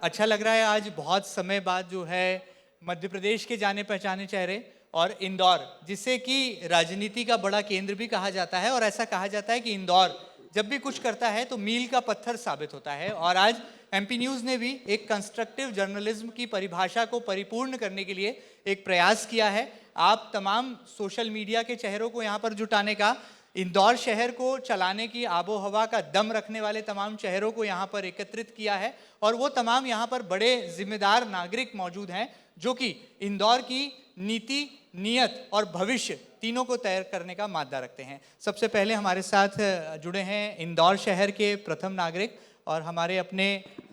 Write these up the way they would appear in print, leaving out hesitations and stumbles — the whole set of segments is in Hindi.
अच्छा लग रहा है आज बहुत समय बाद जो है मध्य प्रदेश के जाने पहचाने चेहरे और इंदौर, जिसे कि राजनीति का बड़ा केंद्र भी कहा जाता है, और ऐसा कहा जाता है कि इंदौर जब भी कुछ करता है तो मील का पत्थर साबित होता है। और आज एमपी न्यूज़ ने भी एक कंस्ट्रक्टिव जर्नलिज्म की परिभाषा को परिपूर्ण करने के लिए एक प्रयास किया है। आप तमाम सोशल मीडिया के चेहरों को यहाँ पर जुटाने का, इंदौर शहर को चलाने की आबो हवा का दम रखने वाले तमाम चेहरों को यहाँ पर एकत्रित किया है, और वो तमाम यहाँ पर बड़े जिम्मेदार नागरिक मौजूद हैं जो कि इंदौर की नीति, नियत और भविष्य तीनों को तय करने का मादा रखते हैं। सबसे पहले हमारे साथ जुड़े हैं इंदौर शहर के प्रथम नागरिक और हमारे अपने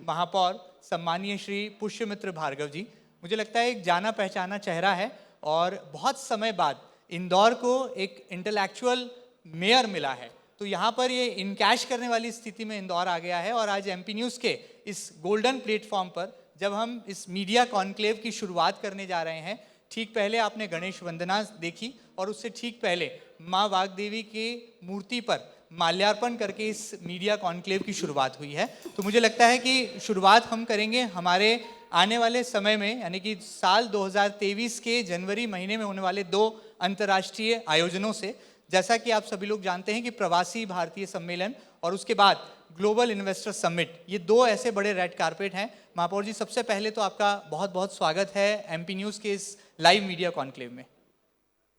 महापौर सम्मानीय श्री पुष्यमित्र भार्गव जी। मुझे लगता है एक जाना पहचाना चेहरा है और बहुत समय बाद इंदौर को एक इंटेलेक्चुअल मेयर मिला है, तो यहाँ पर ये इनकैश करने वाली स्थिति में इंदौर आ गया है। और आज एमपी न्यूज़ के इस गोल्डन प्लेटफॉर्म पर जब हम इस मीडिया कॉन्क्लेव की शुरुआत करने जा रहे हैं, ठीक पहले आपने गणेश वंदना देखी और उससे ठीक पहले माँ वाग्देवी की मूर्ति पर माल्यार्पण करके इस मीडिया कॉन्क्लेव की शुरुआत हुई है। तो मुझे लगता है कि शुरुआत हम करेंगे हमारे आने वाले समय में, यानी कि साल 2023 के जनवरी महीने में होने वाले 2 अंतर्राष्ट्रीय आयोजनों से। जैसा कि आप सभी लोग जानते हैं कि प्रवासी भारतीय सम्मेलन और उसके बाद ग्लोबल इन्वेस्टर समिट, ये 2 ऐसे बड़े रेड कारपेट हैं। महापौर जी, सबसे पहले तो आपका बहुत बहुत स्वागत है एमपी न्यूज़ के इस लाइव मीडिया कॉन्क्लेव में।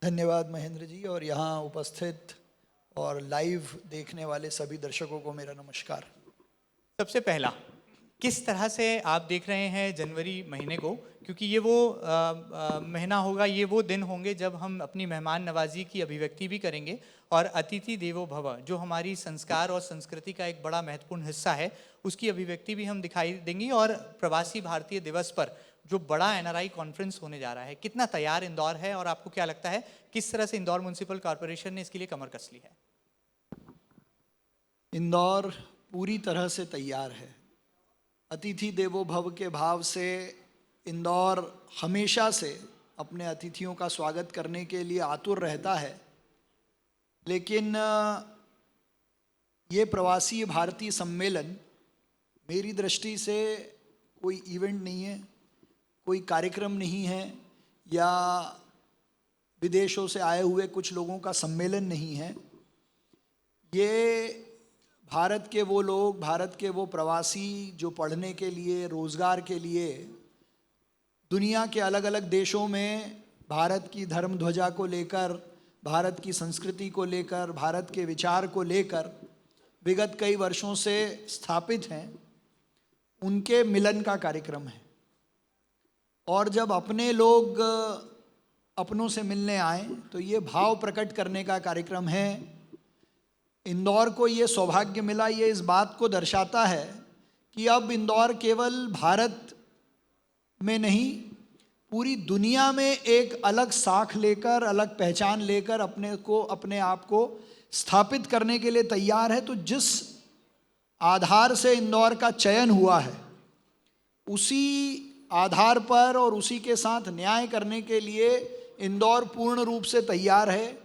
धन्यवाद महेंद्र जी, और यहाँ उपस्थित और लाइव देखने वाले सभी दर्शकों को मेरा नमस्कार। सबसे पहला, किस तरह से आप देख रहे हैं जनवरी महीने को, क्योंकि ये वो महीना होगा, ये वो दिन होंगे जब हम अपनी मेहमान नवाजी की अभिव्यक्ति भी करेंगे और अतिथि देवो भव, जो हमारी संस्कार और संस्कृति का एक बड़ा महत्वपूर्ण हिस्सा है, उसकी अभिव्यक्ति भी हम दिखाई देंगी। और प्रवासी भारतीय दिवस पर जो बड़ा एनआरआई कॉन्फ्रेंस होने जा रहा है, कितना तैयार इंदौर है और आपको क्या लगता है किस तरह से इंदौर म्युनिसिपल कॉर्पोरेशन ने इसके लिए कमर कस ली है? इंदौर पूरी तरह से तैयार है। अतिथि देवो भव के भाव से इंदौर हमेशा से अपने अतिथियों का स्वागत करने के लिए आतुर रहता है, लेकिन ये प्रवासी भारतीय सम्मेलन मेरी दृष्टि से कोई इवेंट नहीं है, कोई कार्यक्रम नहीं है, या विदेशों से आए हुए कुछ लोगों का सम्मेलन नहीं है। ये भारत के वो लोग, भारत के वो प्रवासी जो पढ़ने के लिए, रोज़गार के लिए दुनिया के अलग अलग देशों में भारत की धर्म ध्वजा को लेकर, भारत की संस्कृति को लेकर, भारत के विचार को लेकर विगत कई वर्षों से स्थापित हैं, उनके मिलन का कार्यक्रम है। और जब अपने लोग अपनों से मिलने आए तो ये भाव प्रकट करने का कार्यक्रम है। इंदौर को ये सौभाग्य मिला, ये इस बात को दर्शाता है कि अब इंदौर केवल भारत में नहीं, पूरी दुनिया में एक अलग साख लेकर, अलग पहचान लेकर अपने आप को स्थापित करने के लिए तैयार है। तो जिस आधार से इंदौर का चयन हुआ है, उसी आधार पर और उसी के साथ न्याय करने के लिए इंदौर पूर्ण रूप से तैयार है।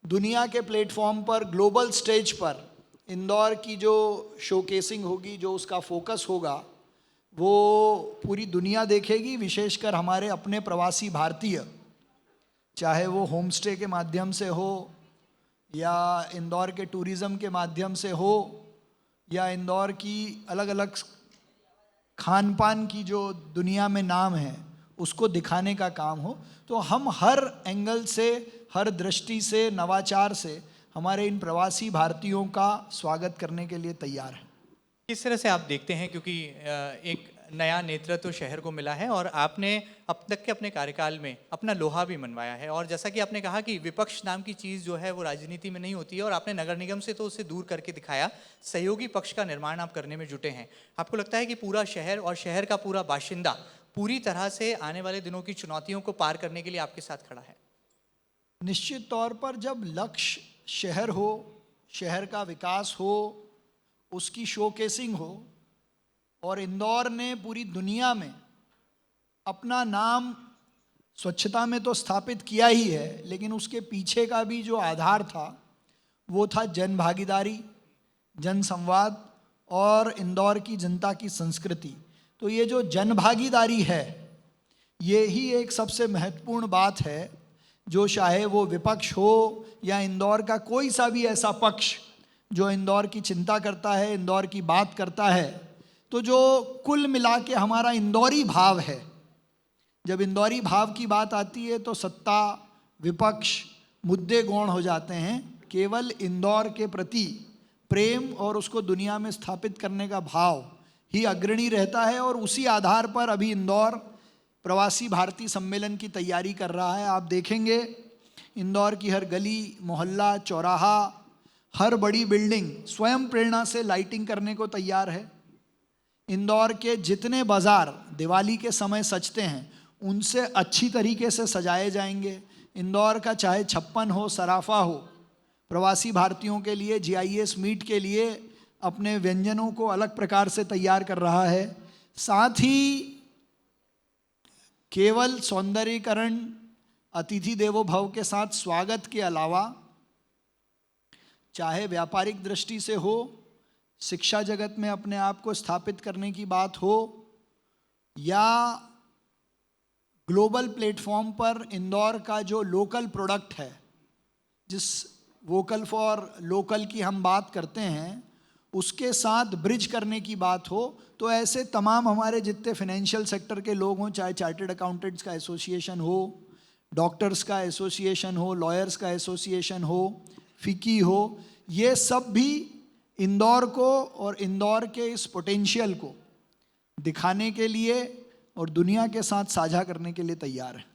दुनिया के प्लेटफॉर्म पर, ग्लोबल स्टेज पर इंदौर की जो शोकेसिंग होगी, जो उसका फोकस होगा, वो पूरी दुनिया देखेगी। विशेषकर हमारे अपने प्रवासी भारतीय, चाहे वो होम स्टे के माध्यम से हो, या इंदौर के टूरिज़्म के माध्यम से हो, या इंदौर की अलग अलग खान पान की जो दुनिया में नाम है उसको दिखाने का काम हो। तो हम हर एंगल से, हर दृष्टि से, नवाचार से हमारे इन प्रवासी भारतीयों का स्वागत करने के लिए तैयार हैं। किस तरह से आप देखते हैं, क्योंकि एक नया नेतृत्व शहर को मिला है और आपने अब तक के अपने कार्यकाल में अपना लोहा भी मनवाया है, और जैसा कि आपने कहा कि विपक्ष नाम की चीज़ जो है वो राजनीति में नहीं होती है, और आपने नगर निगम से तो उसे दूर करके दिखाया, सहयोगी पक्ष का निर्माण आप करने में जुटे हैं। आपको लगता है कि पूरा शहर और शहर का पूरा बाशिंदा पूरी तरह से आने वाले दिनों की चुनौतियों को पार करने के लिए आपके साथ खड़ा है? निश्चित तौर पर जब लक्ष्य शहर हो, शहर का विकास हो, उसकी शोकेसिंग हो, और इंदौर ने पूरी दुनिया में अपना नाम स्वच्छता में तो स्थापित किया ही है, लेकिन उसके पीछे का भी जो आधार था वो था जन भागीदारी, जन संवाद और इंदौर की जनता की संस्कृति। तो ये जो जनभागीदारी है, ये ही एक सबसे महत्वपूर्ण बात है, जो चाहे वो विपक्ष हो या इंदौर का कोई सा भी ऐसा पक्ष जो इंदौर की चिंता करता है, इंदौर की बात करता है, तो जो कुल मिला के हमारा इंदौरी भाव है, जब इंदौरी भाव की बात आती है तो सत्ता विपक्ष मुद्दे गौण हो जाते हैं। केवल इंदौर के प्रति प्रेम और उसको दुनिया में स्थापित करने का भाव ही अग्रणी रहता है, और उसी आधार पर अभी इंदौर प्रवासी भारतीय सम्मेलन की तैयारी कर रहा है। आप देखेंगे इंदौर की हर गली मोहल्ला चौराहा, हर बड़ी बिल्डिंग स्वयं प्रेरणा से लाइटिंग करने को तैयार है। इंदौर के जितने बाज़ार दिवाली के समय सजते हैं, उनसे अच्छी तरीके से सजाए जाएंगे। इंदौर का चाहे छप्पन हो, सराफा हो, प्रवासी भारतीयों के लिए GIS मीट के लिए अपने व्यंजनों को अलग प्रकार से तैयार कर रहा है। साथ ही केवल सौंदर्यीकरण, अतिथि देवो भव के साथ स्वागत के अलावा, चाहे व्यापारिक दृष्टि से हो, शिक्षा जगत में अपने आप को स्थापित करने की बात हो, या ग्लोबल प्लेटफॉर्म पर इंदौर का जो लोकल प्रोडक्ट है, जिस वोकल फॉर लोकल की हम बात करते हैं, उसके साथ ब्रिज करने की बात हो, तो ऐसे तमाम हमारे जितने फाइनेंशियल सेक्टर के लोग हों, चाहे चार्टर्ड अकाउंटेंट्स का एसोसिएशन हो, डॉक्टर्स का एसोसिएशन हो, लॉयर्स का एसोसिएशन हो, फिकी हो, ये सब भी इंदौर को और इंदौर के इस पोटेंशियल को दिखाने के लिए और दुनिया के साथ साझा करने के लिए तैयार है।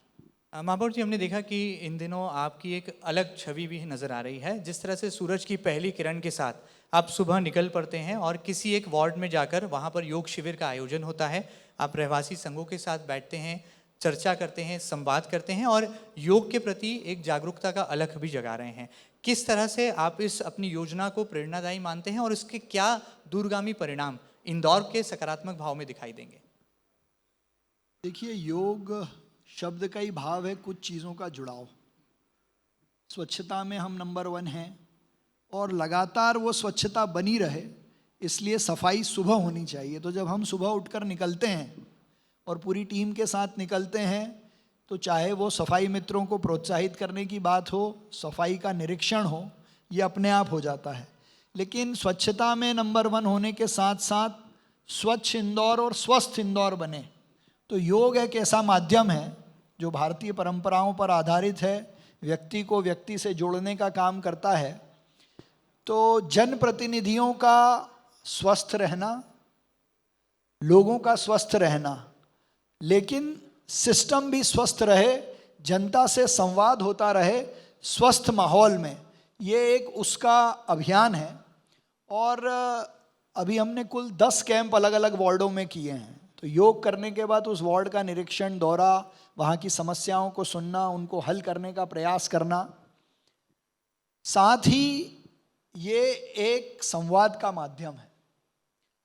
महापौर जी, हमने देखा कि इन दिनों आपकी एक अलग छवि भी नज़र आ रही है। जिस तरह से सूरज की पहली किरण के साथ आप सुबह निकल पड़ते हैं और किसी एक वार्ड में जाकर वहाँ पर योग शिविर का आयोजन होता है, आप रहवासी संघों के साथ बैठते हैं, चर्चा करते हैं, संवाद करते हैं और योग के प्रति एक जागरूकता का अलख भी जगा रहे हैं। किस तरह से आप इस अपनी योजना को प्रेरणादायी मानते हैं और इसके क्या दूरगामी परिणाम इंदौर के सकारात्मक भाव में दिखाई देंगे? देखिए, योग शब्द का ही भाव है कुछ चीज़ों का जुड़ाव। स्वच्छता में हम नंबर 1 हैं और लगातार वो स्वच्छता बनी रहे, इसलिए सफाई सुबह होनी चाहिए। तो जब हम सुबह उठकर निकलते हैं और पूरी टीम के साथ निकलते हैं, तो चाहे वो सफाई मित्रों को प्रोत्साहित करने की बात हो, सफाई का निरीक्षण हो, ये अपने आप हो जाता है। लेकिन स्वच्छता में नंबर 1 होने के साथ साथ स्वच्छ इंदौर और स्वस्थ इंदौर बने, तो योग एक ऐसा माध्यम है जो भारतीय परंपराओं पर आधारित है, व्यक्ति को व्यक्ति से जोड़ने का काम करता है। तो जनप्रतिनिधियों का स्वस्थ रहना, लोगों का स्वस्थ रहना, लेकिन सिस्टम भी स्वस्थ रहे, जनता से संवाद होता रहे स्वस्थ माहौल में, ये एक उसका अभियान है। और अभी हमने कुल 10 कैंप अलग अलग वार्डों में किए हैं। तो योग करने के बाद उस वार्ड का निरीक्षण, दौरा, वहाँ की समस्याओं को सुनना, उनको हल करने का प्रयास करना, साथ ही ये एक संवाद का माध्यम है।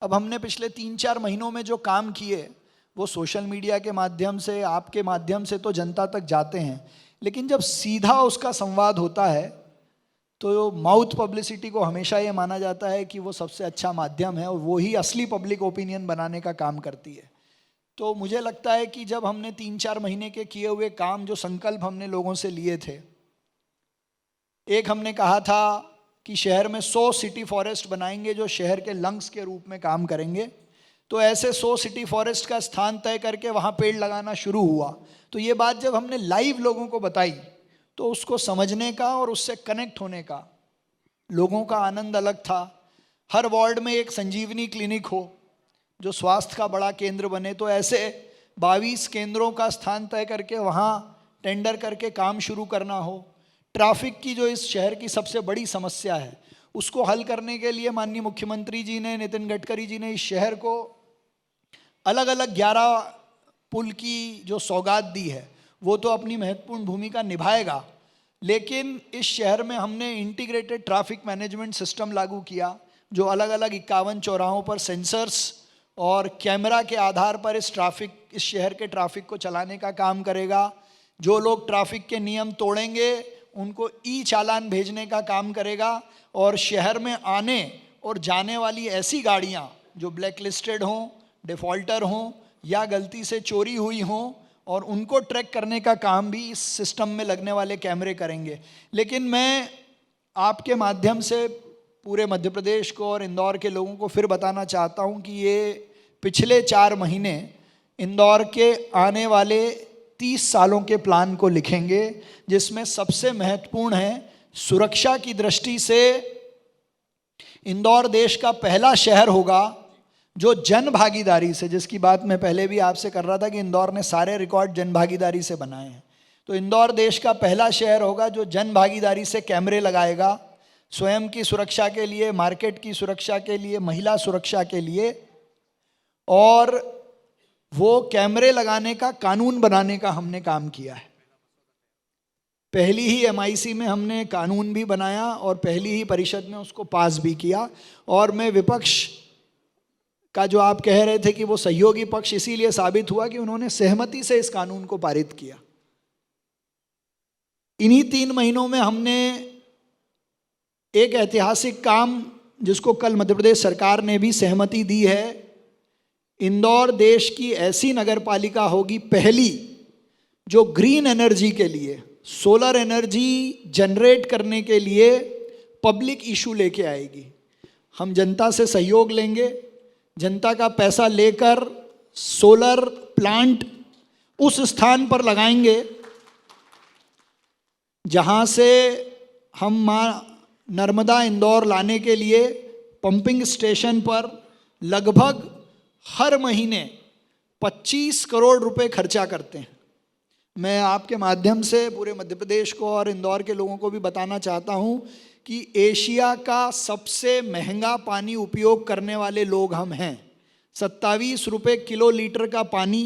अब हमने पिछले 3-4 महीनों में जो काम किए वो सोशल मीडिया के माध्यम से, आपके माध्यम से तो जनता तक जाते हैं, लेकिन जब सीधा उसका संवाद होता है तो माउथ पब्लिसिटी को हमेशा ये माना जाता है कि वो सबसे अच्छा माध्यम है और वो ही असली पब्लिक ओपिनियन बनाने का काम करती है। तो मुझे लगता है कि जब हमने 3-4 महीने के किए हुए काम, जो संकल्प हमने लोगों से लिए थे, एक हमने कहा था कि शहर में 100 सिटी फॉरेस्ट बनाएंगे जो शहर के लंग्स के रूप में काम करेंगे। तो ऐसे 100 सिटी फॉरेस्ट का स्थान तय करके वहाँ पेड़ लगाना शुरू हुआ। तो ये बात जब हमने लाइव लोगों को बताई तो उसको समझने का और उससे कनेक्ट होने का लोगों का आनंद अलग था। हर वार्ड में एक संजीवनी क्लिनिक हो जो स्वास्थ्य का बड़ा केंद्र बने, तो ऐसे 22 केंद्रों का स्थान तय करके वहाँ टेंडर करके काम शुरू करना हो। ट्रैफिक की जो इस शहर की सबसे बड़ी समस्या है, उसको हल करने के लिए माननीय मुख्यमंत्री जी ने, नितिन गडकरी जी ने इस शहर को अलग अलग 11 पुल की जो सौगात दी है, वो तो अपनी महत्वपूर्ण भूमिका निभाएगा, लेकिन इस शहर में हमने इंटीग्रेटेड ट्रैफिक मैनेजमेंट सिस्टम लागू किया जो अलग अलग 51 चौराहों पर सेंसर्स और कैमरा के आधार पर इस शहर के ट्रैफिक को चलाने का काम करेगा। जो लोग ट्रैफिक के नियम तोड़ेंगे उनको चालान भेजने का काम करेगा, और शहर में आने और जाने वाली ऐसी गाड़ियां जो ब्लैक लिस्टेड हों, डिफ़ॉल्टर हों या गलती से चोरी हुई हों, और उनको ट्रैक करने का काम भी इस सिस्टम में लगने वाले कैमरे करेंगे। लेकिन मैं आपके माध्यम से पूरे मध्य प्रदेश को और इंदौर के लोगों को फिर बताना चाहता हूं कि ये पिछले 4 महीने इंदौर के आने वाले 30 सालों के प्लान को लिखेंगे, जिसमें सबसे महत्वपूर्ण है सुरक्षा की दृष्टि से इंदौर देश का पहला शहर होगा जो जन भागीदारी से, जिसकी बात मैं पहले भी आपसे कर रहा था कि इंदौर ने सारे रिकॉर्ड जन भागीदारी से बनाए हैं, तो इंदौर देश का पहला शहर होगा जो जन भागीदारी से कैमरे लगाएगा, स्वयं की सुरक्षा के लिए, मार्केट की सुरक्षा के लिए, महिला सुरक्षा के लिए। और वो कैमरे लगाने का कानून बनाने का हमने काम किया है। पहली ही MIC में हमने कानून भी बनाया और पहली ही परिषद में उसको पास भी किया। और मैं विपक्ष का जो आप कह रहे थे कि वो सहयोगी पक्ष इसीलिए साबित हुआ कि उन्होंने सहमति से इस कानून को पारित किया। इन्हीं 3 महीनों में हमने एक ऐतिहासिक काम, जिसको कल मध्य प्रदेश सरकार ने भी सहमति दी है, इंदौर देश की ऐसी नगर पालिका होगी पहली जो ग्रीन एनर्जी के लिए, सोलर एनर्जी जनरेट करने के लिए पब्लिक इशू लेके आएगी। हम जनता से सहयोग लेंगे, जनता का पैसा लेकर सोलर प्लांट उस स्थान पर लगाएंगे जहां से हम मां नर्मदा इंदौर लाने के लिए पंपिंग स्टेशन पर लगभग हर महीने 25 करोड़ रुपए खर्चा करते हैं। मैं आपके माध्यम से पूरे मध्य प्रदेश को और इंदौर के लोगों को भी बताना चाहता हूं कि एशिया का सबसे महंगा पानी उपयोग करने वाले लोग हम हैं। 27 रुपये किलो लीटर का पानी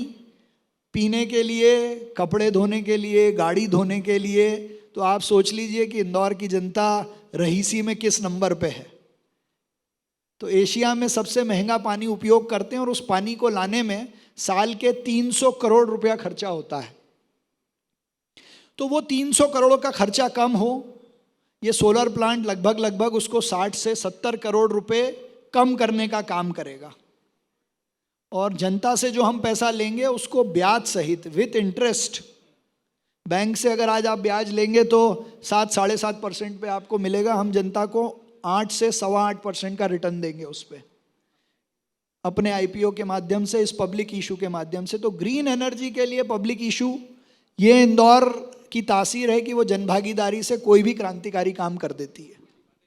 पीने के लिए, कपड़े धोने के लिए, गाड़ी धोने के लिए। तो आप सोच लीजिए कि इंदौर की जनता रहीसी में किस नंबर पे है। तो एशिया में सबसे महंगा पानी उपयोग करते हैं और उस पानी को लाने में साल के 300 करोड़ रुपया खर्चा होता है। तो वो 300 करोड़ का खर्चा कम हो, ये सोलर प्लांट लगभग उसको 60 से 70 करोड़ रुपए कम करने का काम करेगा। और जनता से जो हम पैसा लेंगे उसको ब्याज सहित विथ इंटरेस्ट, बैंक से अगर आज आप ब्याज लेंगे तो 7-7.5% पे आपको मिलेगा, हम जनता को 8 से 8.25% का रिटर्न देंगे उस पर, अपने IPO के माध्यम से, इस पब्लिक इशू के माध्यम से। तो ग्रीन एनर्जी के लिए पब्लिक इशू, ये इंदौर की तासीर है कि वो जनभागीदारी से कोई भी क्रांतिकारी काम कर देती है।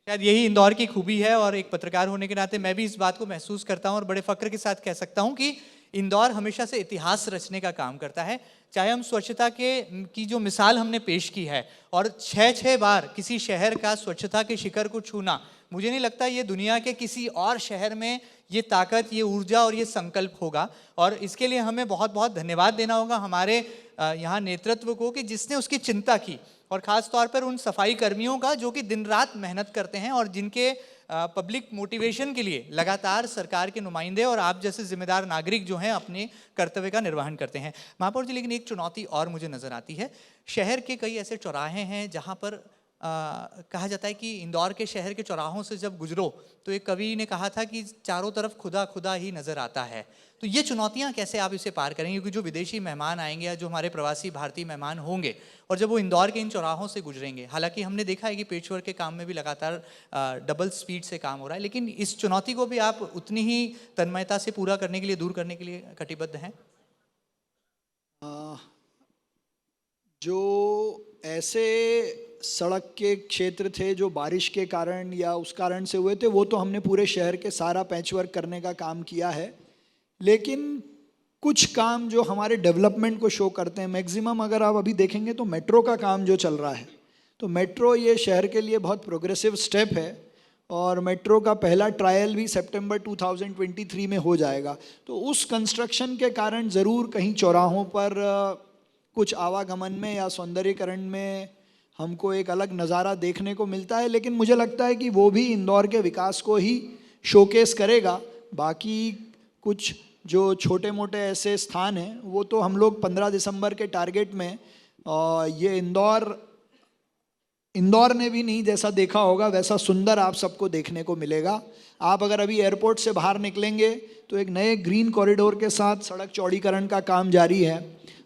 शायद यही इंदौर की खूबी है और एक पत्रकार होने के नाते मैं भी इस बात को महसूस करता हूं और बड़े फक्र के साथ कह सकता हूं कि इंदौर हमेशा से इतिहास रचने का काम करता है। चाहे हम स्वच्छता की जो मिसाल हमने पेश की है और 6 बार किसी शहर का स्वच्छता के शिखर को छूना, मुझे नहीं लगता ये दुनिया के किसी और शहर में ये ताकत, ये ऊर्जा और ये संकल्प होगा। और इसके लिए हमें बहुत बहुत धन्यवाद देना होगा हमारे यहाँ नेतृत्व को कि जिसने उसकी चिंता की, और ख़ास तौर पर उन सफाई कर्मियों का जो कि दिन रात मेहनत करते हैं और जिनके पब्लिक मोटिवेशन के लिए लगातार सरकार के नुमाइंदे और आप जैसे जिम्मेदार नागरिक जो हैं अपने कर्तव्य का निर्वहन करते हैं। महापौर जी, लेकिन एक चुनौती और मुझे नज़र आती है। शहर के कई ऐसे चौराहे हैं जहाँ पर कहा जाता है कि इंदौर के शहर के चौराहों से जब गुजरो तो एक कवि ने कहा था कि चारों तरफ खुदा खुदा ही नज़र आता है। तो ये चुनौतियाँ कैसे आप इसे पार करेंगे, क्योंकि जो विदेशी मेहमान आएंगे या जो हमारे प्रवासी भारतीय मेहमान होंगे और जब वो इंदौर के इन चौराहों से गुजरेंगे, हालांकि हमने देखा है कि पेचवर्क के काम में भी लगातार डबल स्पीड से काम हो रहा है, लेकिन इस चुनौती को भी आप उतनी ही तन्मयता से पूरा करने के लिए, दूर करने के लिए कटिबद्ध हैं? जो ऐसे सड़क के क्षेत्र थे जो बारिश के कारण या उस कारण से हुए थे, वो तो हमने पूरे शहर के सारा पैचवर्क करने का काम किया है। लेकिन कुछ काम जो हमारे डेवलपमेंट को शो करते हैं, मैक्सिमम अगर आप अभी देखेंगे तो मेट्रो का काम जो चल रहा है, तो मेट्रो ये शहर के लिए बहुत प्रोग्रेसिव स्टेप है और मेट्रो का पहला ट्रायल भी सितंबर 2023 में हो जाएगा। तो उस कंस्ट्रक्शन के कारण ज़रूर कहीं चौराहों पर कुछ आवागमन में या सौंदर्यीकरण में हमको एक अलग नज़ारा देखने को मिलता है, लेकिन मुझे लगता है कि वो भी इंदौर के विकास को ही शोकेस करेगा। बाकी कुछ जो छोटे मोटे ऐसे स्थान हैं वो तो हम लोग 15 दिसंबर के टारगेट में ये इंदौर ने भी नहीं जैसा देखा होगा वैसा सुंदर आप सबको देखने को मिलेगा। आप अगर अभी एयरपोर्ट से बाहर निकलेंगे तो एक नए ग्रीन कॉरिडोर के साथ सड़क चौड़ीकरण का काम जारी है।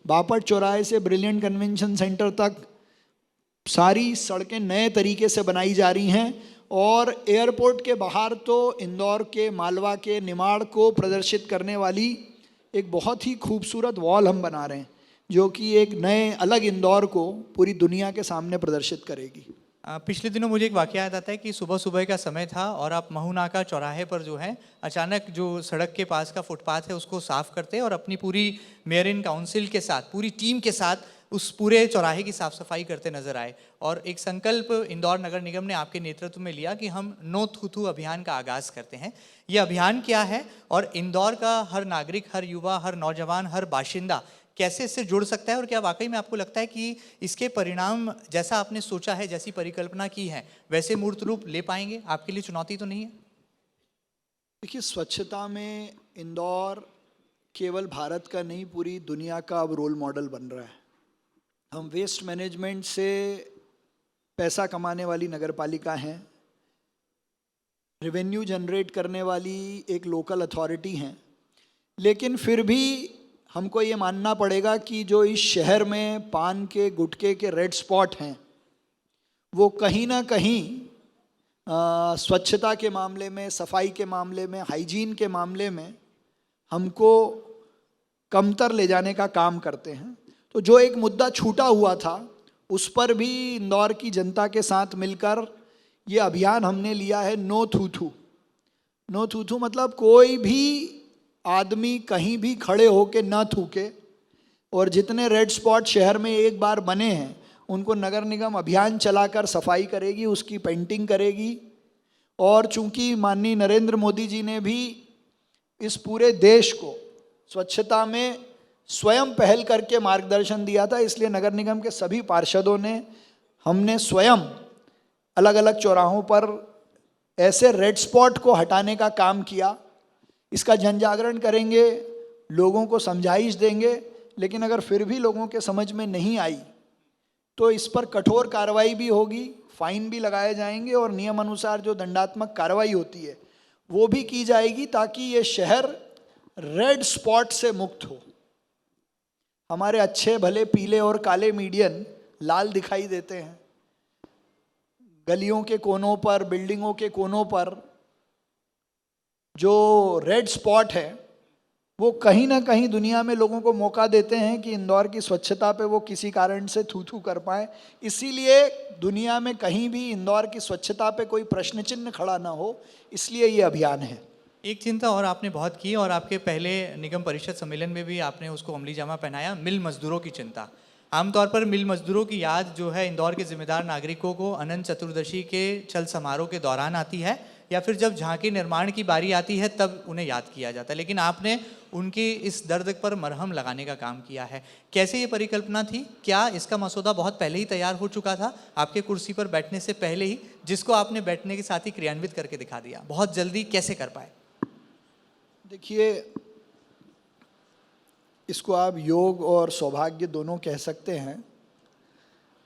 बापट चौराहे से ब्रिलियंट कन्वेंशन सेंटर तक सारी सड़कें नए तरीके से बनाई जा रही हैं और एयरपोर्ट के बाहर तो इंदौर के, मालवा के, निमाड़ को प्रदर्शित करने वाली एक बहुत ही खूबसूरत वॉल हम बना रहे हैं जो कि एक नए अलग इंदौर को पूरी दुनिया के सामने प्रदर्शित करेगी। पिछले दिनों मुझे एक वाकया याद आता है कि सुबह सुबह का समय था और आप महू नाका चौराहे पर जो है अचानक जो सड़क के पास का फुटपाथ है उसको साफ करते और अपनी पूरी मेयर इन काउंसिल के साथ, पूरी टीम के साथ उस पूरे चौराहे की साफ सफाई करते नजर आए। और एक संकल्प इंदौर नगर निगम ने आपके नेतृत्व में लिया कि हम नो थूथू अभियान का आगाज करते हैं। ये अभियान क्या है और इंदौर का हर नागरिक, हर युवा, हर नौजवान, हर बाशिंदा कैसे इससे जुड़ सकता है और क्या वाकई में आपको लगता है कि इसके परिणाम जैसा आपने सोचा है, जैसी परिकल्पना की है, वैसे मूर्त रूप ले पाएंगे? आपके लिए चुनौती तो नहीं है? देखिए, स्वच्छता में इंदौर केवल भारत का नहीं पूरी दुनिया का अब रोल मॉडल बन रहा है। हम वेस्ट मैनेजमेंट से पैसा कमाने वाली नगरपालिका हैं, रेवेन्यू जनरेट करने वाली एक लोकल अथॉरिटी हैं, लेकिन फिर भी हमको ये मानना पड़ेगा कि जो इस शहर में पान के, गुटखे के रेड स्पॉट हैं वो कहीं ना कहीं स्वच्छता के मामले में, सफाई के मामले में, हाइजीन के मामले में हमको कमतर ले जाने का काम करते हैं। तो जो एक मुद्दा छूटा हुआ था उस पर भी इंदौर की जनता के साथ मिलकर ये अभियान हमने लिया है, नो थूथू। नो थूथू मतलब कोई भी आदमी कहीं भी खड़े होके ना थूके और जितने रेड स्पॉट शहर में एक बार बने हैं उनको नगर निगम अभियान चलाकर सफाई करेगी, उसकी पेंटिंग करेगी। और चूंकि माननीय नरेंद्र मोदी जी ने भी इस पूरे देश को स्वच्छता में स्वयं पहल करके मार्गदर्शन दिया था, इसलिए नगर निगम के सभी पार्षदों ने, हमने स्वयं अलग अलग चौराहों पर ऐसे रेड स्पॉट को हटाने का काम किया। इसका जन जागरण करेंगे, लोगों को समझाइश देंगे, लेकिन अगर फिर भी लोगों के समझ में नहीं आई तो इस पर कठोर कार्रवाई भी होगी, फाइन भी लगाए जाएंगे और नियम अनुसार जो दंडात्मक कार्रवाई होती है वो भी की जाएगी ताकि ये शहर रेड स्पॉट से मुक्त हो। हमारे अच्छे भले पीले और काले मीडियन लाल दिखाई देते हैं। गलियों के कोनों पर, बिल्डिंगों के कोनों पर जो रेड स्पॉट है वो कहीं ना कहीं दुनिया में लोगों को मौका देते हैं कि इंदौर की स्वच्छता पे वो किसी कारण से थू थू कर पाए। इसीलिए दुनिया में कहीं भी इंदौर की स्वच्छता पे कोई प्रश्न चिन्ह खड़ा ना हो, इसलिए ये अभियान है। एक चिंता और आपने बहुत की और आपके पहले निगम परिषद सम्मेलन में भी आपने उसको अमली जामा पहनाया, मिल मजदूरों की चिंता। आमतौर पर मिल मजदूरों की याद जो है इंदौर के जिम्मेदार नागरिकों को अनंत चतुर्दशी के चल समारोह के दौरान आती है या फिर जब झांकी निर्माण की बारी आती है तब उन्हें याद किया जाता है, लेकिन आपने उनकी इस दर्द पर मरहम लगाने का काम किया है। कैसे ये परिकल्पना थी? क्या इसका मसौदा बहुत पहले ही तैयार हो चुका था आपके कुर्सी पर बैठने से पहले ही, जिसको आपने बैठने के साथ ही क्रियान्वित करके दिखा दिया? बहुत जल्दी कैसे कर पाए? देखिए, इसको आप योग और सौभाग्य दोनों कह सकते हैं।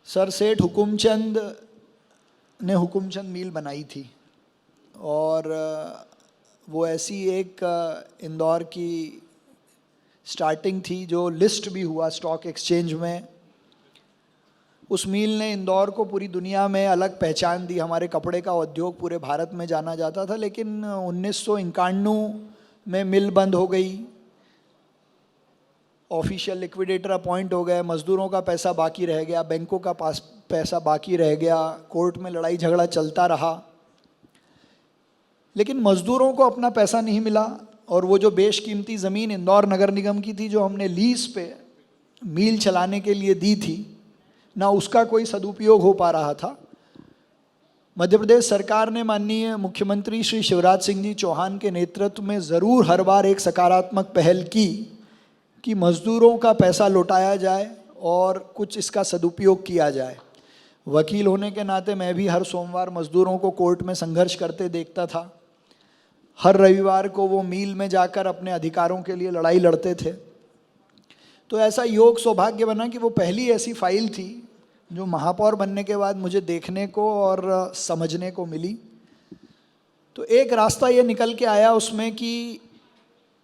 सर सेठ हुकुमचंद ने हुकुमचंद मिल बनाई थी और वो ऐसी एक इंदौर की स्टार्टिंग थी जो लिस्ट भी हुआ स्टॉक एक्सचेंज में। उस मिल ने इंदौर को पूरी दुनिया में अलग पहचान दी। हमारे कपड़े का उद्योग पूरे भारत में जाना जाता था, लेकिन 1991 में मिल बंद हो गई, ऑफिशियल लिक्विडेटर अपॉइंट हो गए, मज़दूरों का पैसा बाकी रह गया, बैंकों का पास पैसा बाकी रह गया, कोर्ट में लड़ाई झगड़ा चलता रहा, लेकिन मज़दूरों को अपना पैसा नहीं मिला। और वो जो बेशकीमती ज़मीन इंदौर नगर निगम की थी जो हमने लीज पे मिल चलाने के लिए दी थी, ना उसका कोई सदुपयोग हो पा रहा था। मध्य प्रदेश सरकार ने माननीय मुख्यमंत्री श्री शिवराज सिंह जी चौहान के नेतृत्व में ज़रूर हर बार एक सकारात्मक पहल की कि मज़दूरों का पैसा लौटाया जाए और कुछ इसका सदुपयोग किया जाए। वकील होने के नाते मैं भी हर सोमवार मज़दूरों को कोर्ट में संघर्ष करते देखता था। हर रविवार को वो मील में जाकर अपने अधिकारों के लिए लड़ाई लड़ते थे। तो ऐसा योग सौभाग्य बना कि वो पहली ऐसी फाइल थी जो महापौर बनने के बाद मुझे देखने को और समझने को मिली, तो एक रास्ता ये निकल के आया उसमें कि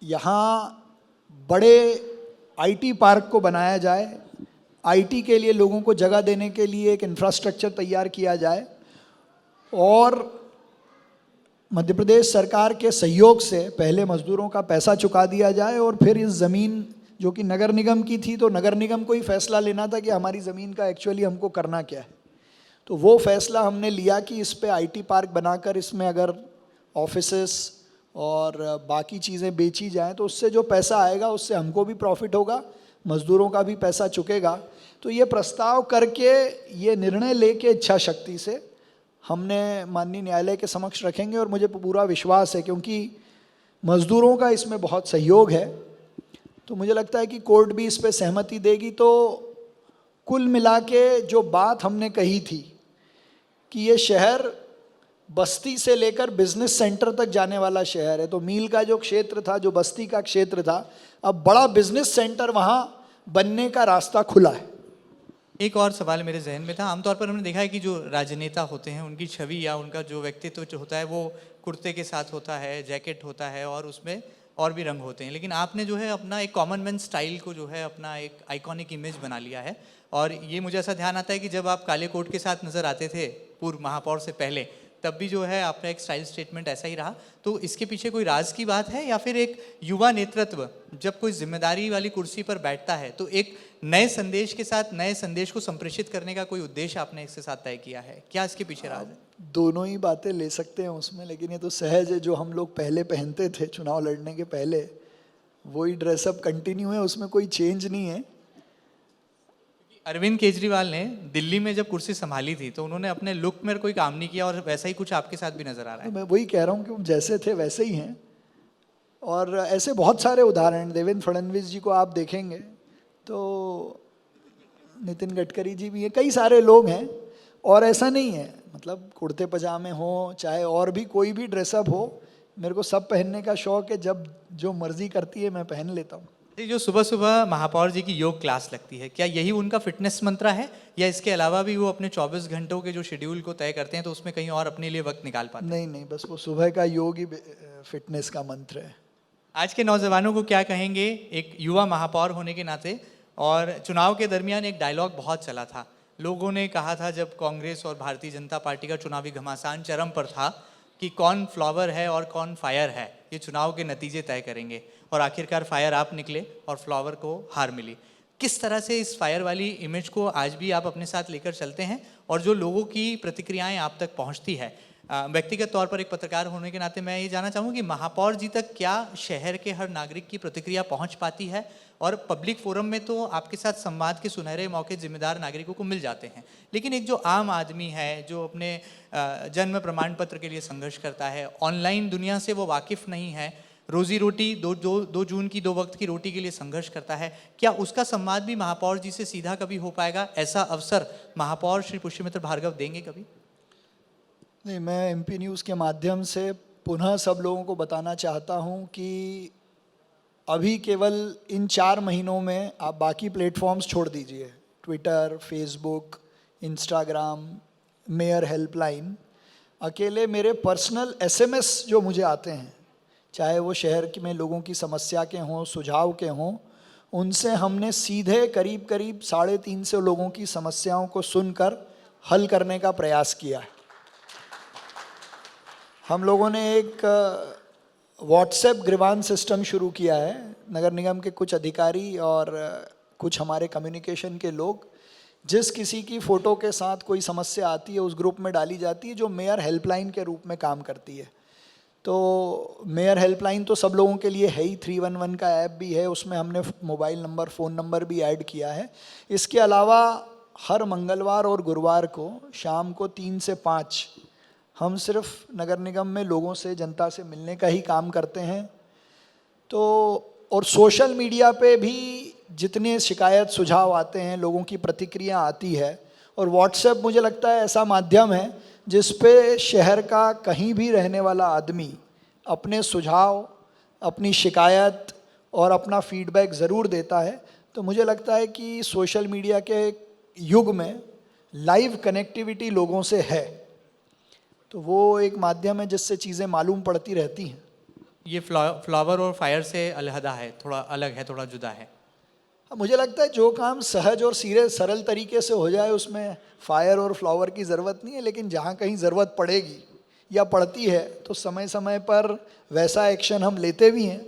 यहाँ बड़े आईटी पार्क को बनाया जाए, आईटी के लिए लोगों को जगह देने के लिए एक इंफ्रास्ट्रक्चर तैयार किया जाए और मध्य प्रदेश सरकार के सहयोग से पहले मजदूरों का पैसा चुका दिया जाए और फिर इस ज़मीन जो कि नगर निगम की थी, तो नगर निगम को ही फैसला लेना था कि हमारी ज़मीन का एक्चुअली हमको करना क्या है। तो वो फैसला हमने लिया कि इस पे आईटी पार्क बनाकर इसमें अगर ऑफिसेस और बाकी चीज़ें बेची जाएं तो उससे जो पैसा आएगा उससे हमको भी प्रॉफिट होगा, मज़दूरों का भी पैसा चुकेगा। तो ये प्रस्ताव करके, ये निर्णय लेके इच्छा शक्ति से हमने माननीय न्यायालय के समक्ष रखेंगे और मुझे पूरा विश्वास है क्योंकि मज़दूरों का इसमें बहुत सहयोग है, तो मुझे लगता है कि कोर्ट भी इस पे सहमति देगी। तो कुल मिला के जो बात हमने कही थी कि ये शहर बस्ती से लेकर बिजनेस सेंटर तक जाने वाला शहर है, तो मील का जो क्षेत्र था, जो बस्ती का क्षेत्र था, अब बड़ा बिजनेस सेंटर वहाँ बनने का रास्ता खुला है। एक और सवाल मेरे जहन में था। आमतौर पर हमने देखा है कि जो राजनेता होते हैं उनकी छवि या उनका जो व्यक्तित्व जो होता है वो कुर्ते के साथ होता है, जैकेट होता है और उसमें और भी रंग होते हैं, लेकिन आपने जो है अपना एक कॉमन मैन स्टाइल को जो है अपना एक आइकॉनिक इमेज बना लिया है। और ये मुझे ऐसा ध्यान आता है कि जब आप काले कोट के साथ नज़र आते थे पूर्व महापौर से पहले, तब भी जो है आपका एक स्टाइल स्टेटमेंट ऐसा ही रहा। तो इसके पीछे कोई राज की बात है या फिर एक युवा नेतृत्व जब कोई जिम्मेदारी वाली कुर्सी पर बैठता है तो एक नए संदेश के साथ नए संदेश को संप्रेषित करने का कोई उद्देश्य आपने इसके साथ तय किया है? क्या इसके पीछे राज है? दोनों ही बातें ले सकते हैं उसमें, लेकिन ये तो सहज है, जो हम लोग पहले पहनते थे चुनाव लड़ने के पहले वही ड्रेसअप कंटिन्यू है, उसमें कोई चेंज नहीं है। अरविंद केजरीवाल ने दिल्ली में जब कुर्सी संभाली थी तो उन्होंने अपने लुक में कोई काम नहीं किया और वैसा ही कुछ आपके साथ भी नजर आ रहा तो है। मैं वही कह रहा हूँ कि जैसे थे वैसे ही हैं। और ऐसे बहुत सारे उदाहरण, देवेंद्र फडणवीस जी को आप देखेंगे तो नितिन गडकरी जी भी हैं, कई सारे लोग हैं। और ऐसा नहीं है, मतलब कुर्ते पजामे हो चाहे और भी कोई भी ड्रेसअप हो, मेरे को सब पहनने का शौक है, जब जो मर्जी करती है मैं पहन लेता हूँ। ये जो सुबह सुबह महापौर जी की योग क्लास लगती है, क्या यही उनका फिटनेस मंत्र है या इसके अलावा भी वो अपने 24 घंटों के जो शेड्यूल को तय करते हैं तो उसमें कहीं और अपने लिए वक्त निकाल पाते हैं? नहीं नहीं, बस वो सुबह का योग ही फिटनेस का मंत्र है। आज के नौजवानों को क्या कहेंगे एक युवा महापौर होने के नाते? और चुनाव के दरमियान एक डायलॉग बहुत चला था, लोगों ने कहा था जब कांग्रेस और भारतीय जनता पार्टी का चुनावी घमासान चरम पर था कि कौन फ्लावर है और कौन फायर है, ये चुनाव के नतीजे तय करेंगे। और आखिरकार फायर आप निकले और फ्लावर को हार मिली। किस तरह से इस फायर वाली इमेज को आज भी आप अपने साथ लेकर चलते हैं और जो लोगों की प्रतिक्रियाएं आप तक पहुंचती है? व्यक्तिगत तौर पर एक पत्रकार होने के नाते मैं ये जानना चाहूँगा कि महापौर जी तक क्या शहर के हर नागरिक की प्रतिक्रिया पहुँच पाती है? और पब्लिक फोरम में तो आपके साथ संवाद के सुनहरे मौके जिम्मेदार नागरिकों को मिल जाते हैं, लेकिन एक जो आम आदमी है जो अपने जन्म प्रमाण पत्र के लिए संघर्ष करता है, ऑनलाइन दुनिया से वो वाकिफ़ नहीं है, रोजी रोटी दो जून की 2 वक्त की रोटी के लिए संघर्ष करता है, क्या उसका संवाद भी महापौर जी से सीधा कभी हो पाएगा? ऐसा अवसर महापौर श्री पुष्यमित्र भार्गव देंगे कभी? नहीं, मैं एमपी न्यूज़ के माध्यम से पुनः सब लोगों को बताना चाहता हूं कि अभी केवल इन 4 महीनों में आप बाकी प्लेटफॉर्म्स छोड़ दीजिए, Twitter, Facebook, Instagram, mayor helpline, अकेले मेरे पर्सनल एसएमएस जो मुझे आते हैं, चाहे वो शहर में लोगों की समस्या के हों, सुझाव के हों, उनसे हमने सीधे करीब 350 लोगों की समस्याओं को सुनकर हल करने का प्रयास किया है। हम लोगों ने एक व्हाट्सएप ग्रीवान सिस्टम शुरू किया है। नगर निगम के कुछ अधिकारी और कुछ हमारे कम्युनिकेशन के लोग, जिस किसी की फ़ोटो के साथ कोई समस्या आती है उस ग्रुप में डाली जाती है, जो मेयर हेल्पलाइन के रूप में काम करती है। तो मेयर हेल्पलाइन तो सब लोगों के लिए है ही, 311 का ऐप भी है, उसमें हमने मोबाइल नंबर, फ़ोन नंबर भी ऐड किया है। इसके अलावा हर मंगलवार और गुरुवार को शाम को 3 से 5 हम सिर्फ नगर निगम में लोगों से, जनता से मिलने का ही काम करते हैं। तो और सोशल मीडिया पे भी जितने शिकायत सुझाव आते हैं, लोगों की प्रतिक्रिया आती है, और व्हाट्सएप मुझे लगता है ऐसा माध्यम है जिस पे शहर का कहीं भी रहने वाला आदमी अपने सुझाव, अपनी शिकायत और अपना फीडबैक ज़रूर देता है। तो मुझे लगता है कि सोशल मीडिया के युग में लाइव कनेक्टिविटी लोगों से है, तो वो एक माध्यम है जिससे चीज़ें मालूम पड़ती रहती हैं। ये फ्लावर और फायर से अलहदा है, थोड़ा अलग है, थोड़ा जुदा है। मुझे लगता है जो काम सहज और सीधे सरल तरीके से हो जाए उसमें फायर और फ्लावर की ज़रूरत नहीं है, लेकिन जहाँ कहीं ज़रूरत पड़ेगी या पड़ती है तो समय समय पर वैसा एक्शन हम लेते भी हैं।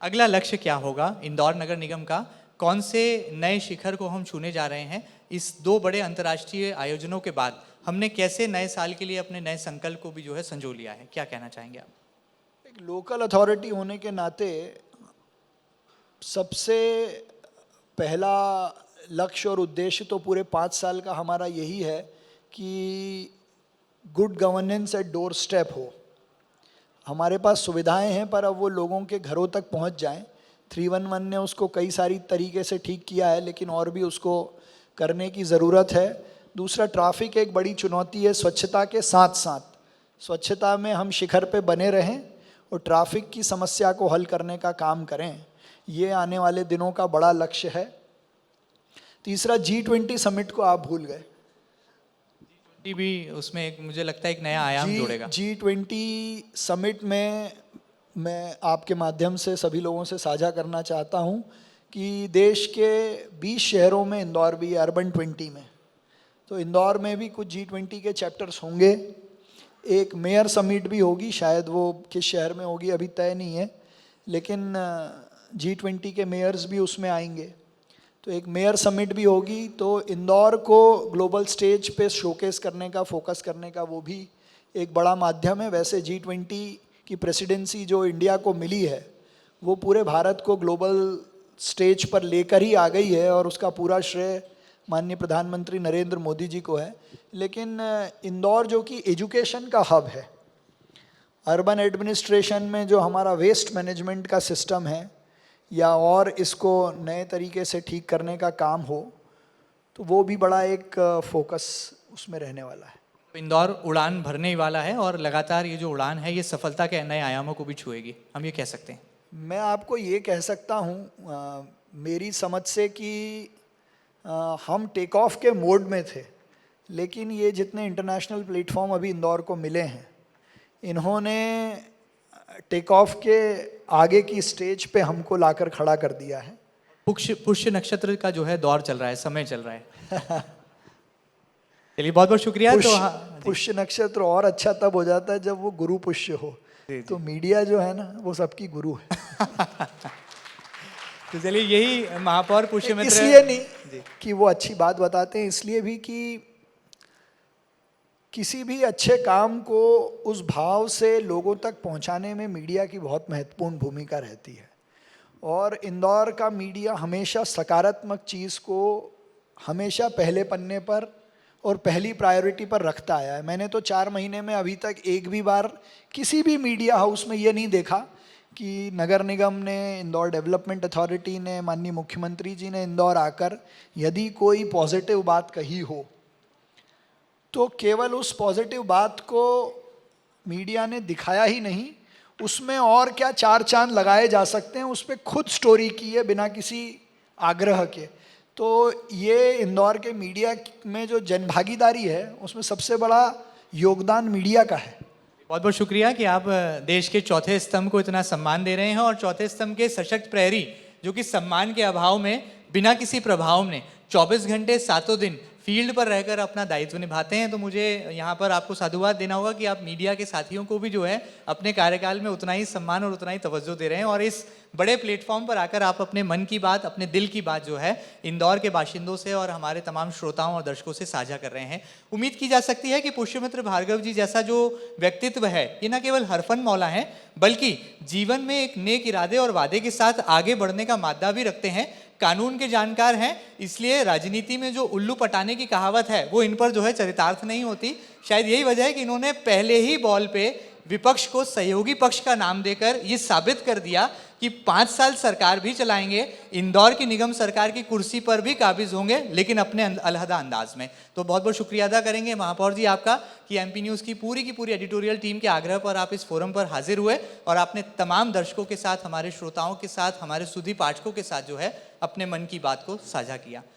अगला लक्ष्य क्या होगा इंदौर नगर निगम का? कौन से नए शिखर को हम छूने जा रहे हैं? इस 2 बड़े अंतर्राष्ट्रीय आयोजनों के बाद हमने कैसे नए साल के लिए अपने नए संकल्प को भी जो है संजो लिया है? क्या कहना चाहेंगे आप? एक लोकल अथॉरिटी होने के नाते सबसे पहला लक्ष्य और उद्देश्य तो पूरे 5 साल का हमारा यही है कि good governance at doorstep हो। हमारे पास सुविधाएं हैं पर अब वो लोगों के घरों तक पहुंच जाएं। 311 ने उसको कई सारी तरीके से ठीक किया है, लेकिन और भी उसको करने की ज़रूरत है। दूसरा, ट्रैफिक एक बड़ी चुनौती है। स्वच्छता के साथ साथ स्वच्छता में हम शिखर पे बने रहें और ट्रैफिक की समस्या को हल करने का काम करें। ये आने वाले दिनों का बड़ा लक्ष्य है। तीसरा, G20 समिट को आप भूल गए। जी भी उसमें एक मुझे लगता है एक नया आयाम जोड़ेगा। G20 समिट में मैं आपके माध्यम से सभी लोगों से साझा करना चाहता हूँ कि देश के 20 शहरों में इंदौर भी, अर्बन 20 में, तो इंदौर में भी कुछ G20 के चैप्टर्स होंगे। एक मेयर समिट भी होगी, शायद वो किस शहर में होगी अभी तय नहीं है, लेकिन G20 के मेयर्स भी उसमें आएंगे। तो एक मेयर समिट भी होगी, तो इंदौर को ग्लोबल स्टेज पे शोकेस करने का, फोकस करने का वो भी एक बड़ा माध्यम है। वैसे G20 की प्रेसिडेंसी जो इंडिया को मिली है वो पूरे भारत को ग्लोबल स्टेज पर लेकर ही आ गई है और उसका पूरा श्रेय माननीय प्रधानमंत्री नरेंद्र मोदी जी को है। लेकिन इंदौर जो कि एजुकेशन का हब है, अर्बन एडमिनिस्ट्रेशन में जो हमारा वेस्ट मैनेजमेंट का सिस्टम है या और इसको नए तरीके से ठीक करने का काम हो, तो वो भी बड़ा एक फोकस उसमें रहने वाला है। इंदौर उड़ान भरने वाला है और लगातार ये जो उड़ान है ये सफलता के नए आयामों को भी छुएगी, हम ये कह सकते हैं। मैं आपको ये कह सकता हूँ मेरी समझ से कि हम टेक ऑफ के मोड में थे, लेकिन ये जितने इंटरनेशनल प्लेटफॉर्म अभी इंदौर को मिले हैं, इन्होंने टेक ऑफ के आगे की स्टेज पे हमको लाकर खड़ा कर दिया है। पुष्य नक्षत्र का जो है दौर चल रहा है, समय चल रहा है। चलिए बहुत बहुत शुक्रिया। तो हाँ, पुष्य नक्षत्र और अच्छा तब हो जाता है जब वो गुरु पुष्य हो। तो मीडिया जो है ना वो सबकी गुरु है। तो चलिए यही महापौर पुष्य मित्र, इसलिए नहीं कि वो अच्छी बात बताते हैं, इसलिए भी कि किसी भी अच्छे काम को उस भाव से लोगों तक पहुंचाने में मीडिया की बहुत महत्वपूर्ण भूमिका रहती है। और इंदौर का मीडिया हमेशा सकारात्मक चीज़ को हमेशा पहले पन्ने पर और पहली प्रायोरिटी पर रखता आया है। मैंने तो 4 महीने में अभी तक एक भी बार किसी भी मीडिया हाउस में ये नहीं देखा कि नगर निगम ने, इंदौर डेवलपमेंट अथॉरिटी ने, माननीय मुख्यमंत्री जी ने इंदौर आकर यदि कोई पॉजिटिव बात कही हो तो केवल उस पॉजिटिव बात को मीडिया ने दिखाया ही नहीं, उसमें और क्या 4 चांद लगाए जा सकते हैं उस पर खुद स्टोरी की है बिना किसी आग्रह के। तो ये इंदौर के मीडिया में जो जनभागीदारी है उसमें सबसे बड़ा योगदान मीडिया का है। बहुत बहुत शुक्रिया कि आप देश के चौथे स्तंभ को इतना सम्मान दे रहे हैं और चौथे स्तंभ के सशक्त प्रहरी जो कि सम्मान के अभाव में बिना किसी प्रभाव में 24 घंटे 7 दिन फील्ड पर रहकर अपना दायित्व निभाते हैं। तो मुझे यहाँ पर आपको साधुवाद देना होगा कि आप मीडिया के साथियों को भी जो है अपने कार्यकाल में उतना ही सम्मान और उतना ही तवज्जो दे रहे हैं और इस बड़े प्लेटफॉर्म पर आकर आप अपने मन की बात, अपने दिल की बात जो है इंदौर के बाशिंदों से और हमारे तमाम श्रोताओं और दर्शकों से साझा कर रहे हैं। उम्मीद की जा सकती है कि पुष्यमित्र भार्गव जी जैसा जो व्यक्तित्व है ये न केवल हरफन मौला है बल्कि जीवन में एक नेक इरादे और वादे के साथ आगे बढ़ने का मादा भी रखते हैं, कानून के जानकार हैं। इसलिए राजनीति में जो उल्लू पटाने की कहावत है वो इन पर जो है चरितार्थ नहीं होती। शायद यही वजह है कि इन्होंने पहले ही बॉल पे विपक्ष को सहयोगी पक्ष का नाम देकर ये साबित कर दिया कि 5 साल सरकार भी चलाएंगे, इंदौर की निगम सरकार की कुर्सी पर भी काबिज होंगे, लेकिन अपने अलहदा अंदाज में। तो बहुत बहुत शुक्रिया अदा करेंगे महापौर जी आपका कि एमपी न्यूज़ की पूरी एडिटोरियल टीम के आग्रह पर आप इस फोरम पर हाजिर हुए और आपने तमाम दर्शकों के साथ, हमारे श्रोताओं के साथ, हमारे सुधी पाठकों के साथ जो है अपने मन की बात को साझा किया।